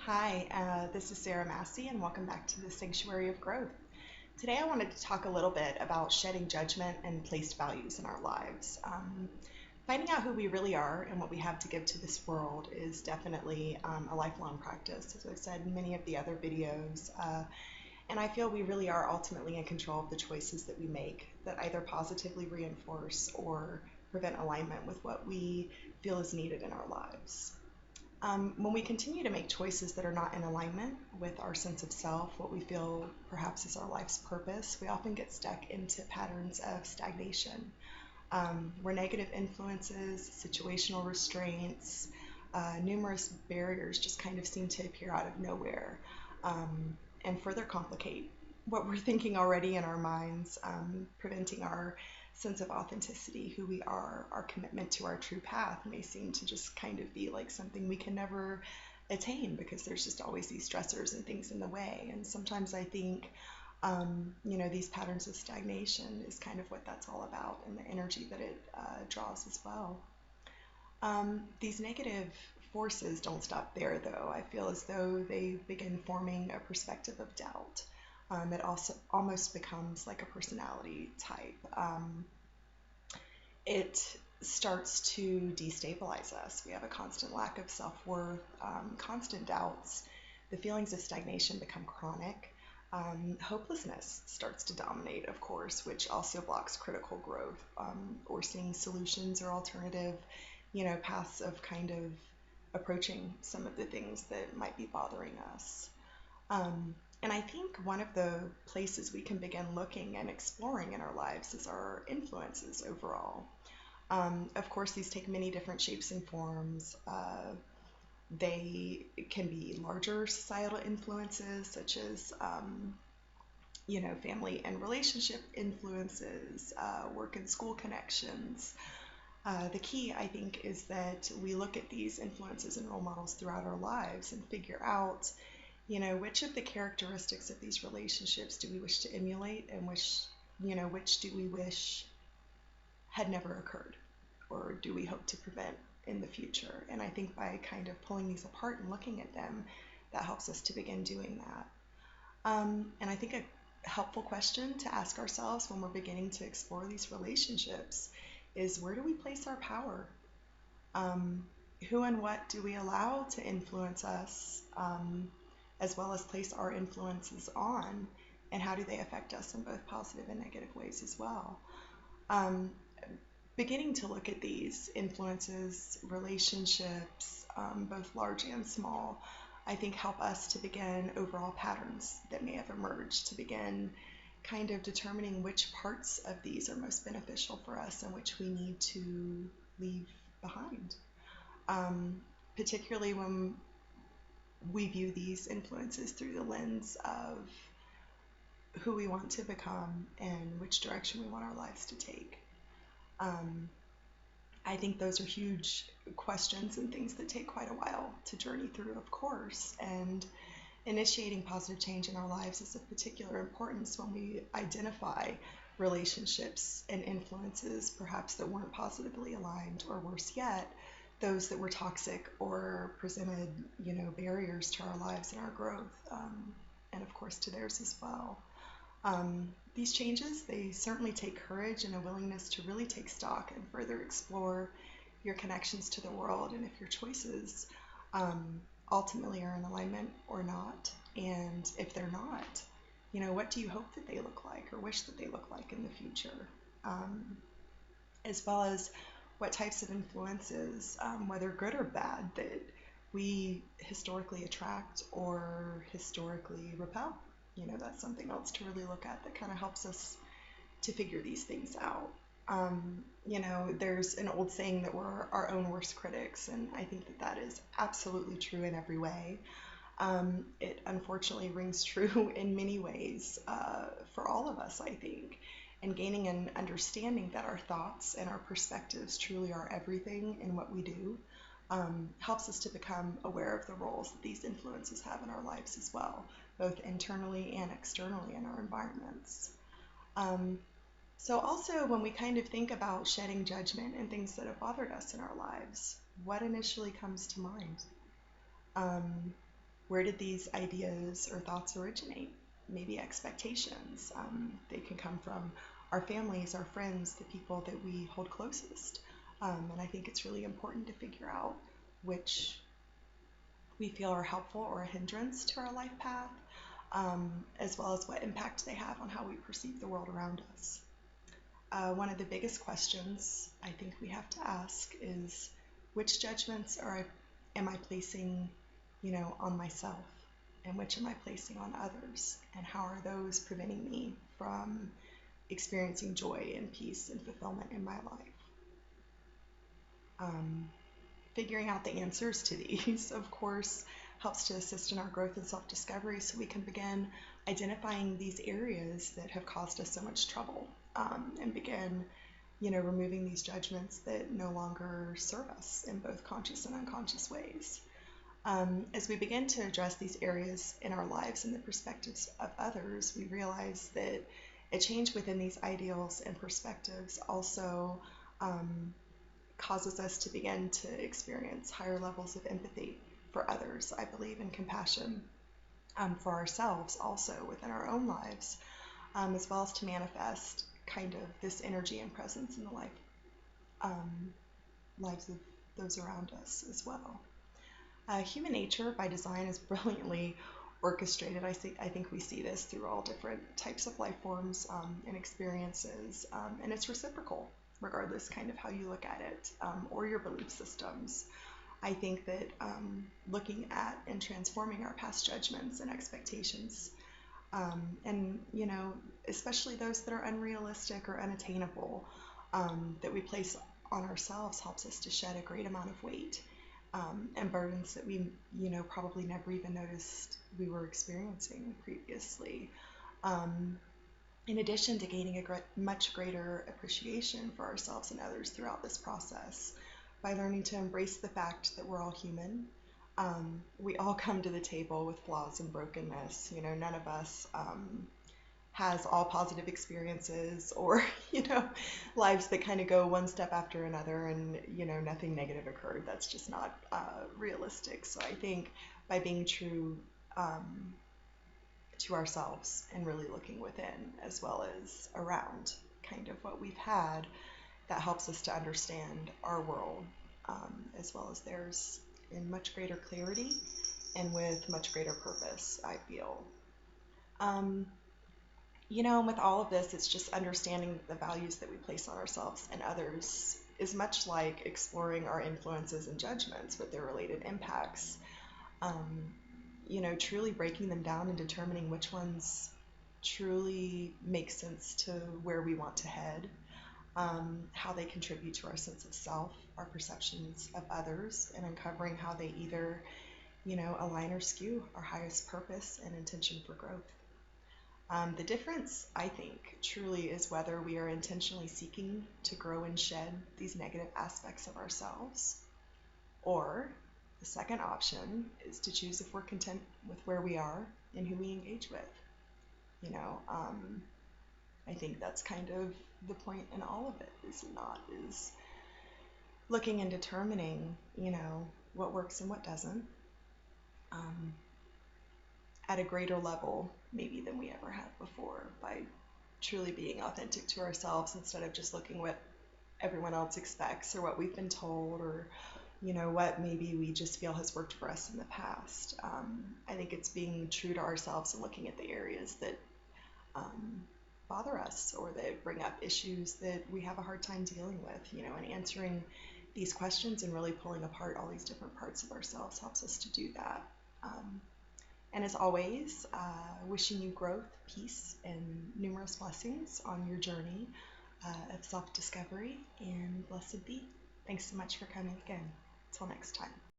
Hi, this is Sarah Massey, and welcome back to the Sanctuary of Growth. Today, I wanted to talk a little bit about shedding judgment and placed values in our lives. Finding out who we really are and what we have to give to this world is definitely a lifelong practice, as I've said in many of the other videos. And I feel we really are ultimately in control of the choices that we make that either positively reinforce or prevent alignment with what we feel is needed in our lives. When we continue to make choices that are not in alignment with our sense of self, what we feel perhaps is our life's purpose, we often get stuck into patterns of stagnation, where negative influences, situational restraints, numerous barriers just kind of seem to appear out of nowhere and further complicate what we're thinking already in our minds, preventing our sense of authenticity, who we are, our commitment to our true path may seem to just kind of be like something we can never attain because there's just always these stressors and things in the way. And sometimes I think, these patterns of stagnation is kind of what that's all about and the energy that it draws as well. These negative forces don't stop there, though. I feel as though they begin forming a perspective of doubt. It also almost becomes like a personality type. It starts to destabilize us. We have a constant lack of self worth, constant doubts. The feelings of stagnation become chronic. Hopelessness starts to dominate, of course, which also blocks critical growth or seeing solutions or alternative, paths of kind of approaching some of the things that might be bothering us. And I think one of the places we can begin looking and exploring in our lives is our influences overall. Of course, these take many different shapes and forms. They can be larger societal influences, such as, family and relationship influences, work and school connections. The key, I think, is that we look at these influences and role models throughout our lives and figure out, which of the characteristics of these relationships do we wish to emulate and which do we wish had never occurred or do we hope to prevent in the future? And I think by kind of pulling these apart and looking at them, that helps us to begin doing that. And I think a helpful question to ask ourselves when we're beginning to explore these relationships is, where do we place our power? Who and what do we allow to influence us, as well as place our influences on, and how do they affect us in both positive and negative ways as well? Um, Beginning to look at these influences, relationships, both large and small, I think help us to begin overall patterns that may have emerged, to begin kind of determining which parts of these are most beneficial for us and which we need to leave behind. Particularly when we view these influences through the lens of who we want to become and which direction we want our lives to take. Um, I think those are huge questions and things that take quite a while to journey through, of course. And initiating positive change in our lives is of particular importance when we identify relationships and influences perhaps that weren't positively aligned, or worse yet, those that were toxic or presented, barriers to our lives and our growth, and of course to theirs as well. These changes, they certainly take courage and a willingness to really take stock and further explore your connections to the world and if your choices ultimately are in alignment or not. And if they're not, what do you hope that they look like or wish that they look like in the future? As well as what types of influences, whether good or bad, that we historically attract or historically repel. That's something else to really look at that kind of helps us to figure these things out. There's an old saying that we're our own worst critics, and I think that that is absolutely true in every way. It unfortunately rings true in many ways for all of us, I think. And gaining an understanding that our thoughts and our perspectives truly are everything in what we do helps us to become aware of the roles that these influences have in our lives as well, both internally and externally in our environments. Um, so also when we kind of think about shedding judgment and things that have bothered us in our lives, what initially comes to mind? Um, Where did these ideas or thoughts originate? Maybe expectations. They can come from our families, our friends, the people that we hold closest. And I think it's really important to figure out which we feel are helpful or a hindrance to our life path, as well as what impact they have on how we perceive the world around us. One of the biggest questions I think we have to ask is which judgments am I placing, on myself, and which am I placing on others, and how are those preventing me from experiencing joy and peace and fulfillment in my life? Figuring out the answers to these, of course, helps to assist in our growth and self-discovery so we can begin identifying these areas that have caused us so much trouble, and begin, removing these judgments that no longer serve us in both conscious and unconscious ways. As we begin to address these areas in our lives and the perspectives of others, we realize that a change within these ideals and perspectives also causes us to begin to experience higher levels of empathy for others, I believe, and compassion for ourselves also within our own lives, as well as to manifest kind of this energy and presence in the lives of those around us as well. Human nature by design is brilliantly orchestrated. I think we see this through all different types of life forms and experiences, and it's reciprocal regardless kind of how you look at it, or your belief systems. I think that looking at and transforming our past judgments and expectations, and especially those that are unrealistic or unattainable, that we place on ourselves, helps us to shed a great amount of weight, and burdens that we probably never even noticed we were experiencing previously. In addition to gaining a much greater appreciation for ourselves and others throughout this process, by learning to embrace the fact that we're all human. We all come to the table with flaws and brokenness. None of us has all positive experiences, or lives that kind of go one step after another, and nothing negative occurred. That's just not realistic. So I think by being true to ourselves and really looking within as well as around kind of what we've had, that helps us to understand our world, as well as theirs, in much greater clarity and with much greater purpose, I feel. And with all of this, it's just understanding the values that we place on ourselves and others is much like exploring our influences and judgments with their related impacts. Truly breaking them down and determining which ones truly make sense to where we want to head, how they contribute to our sense of self, our perceptions of others, and uncovering how they either, align or skew our highest purpose and intention for growth. The difference, I think, truly is whether we are intentionally seeking to grow and shed these negative aspects of ourselves, or the second option is to choose if we're content with where we are and who we engage with. I think that's kind of the point in all of it, is looking and determining, what works and what doesn't, at a greater level maybe than we ever have before, by truly being authentic to ourselves instead of just looking what everyone else expects or what we've been told, or what maybe we just feel has worked for us in the past. I think it's being true to ourselves and looking at the areas that bother us or that bring up issues that we have a hard time dealing with, and answering these questions and really pulling apart all these different parts of ourselves helps us to do that. And as always, wishing you growth, peace, and numerous blessings on your journey of self-discovery, and blessed be. Thanks so much for coming again. Till next time.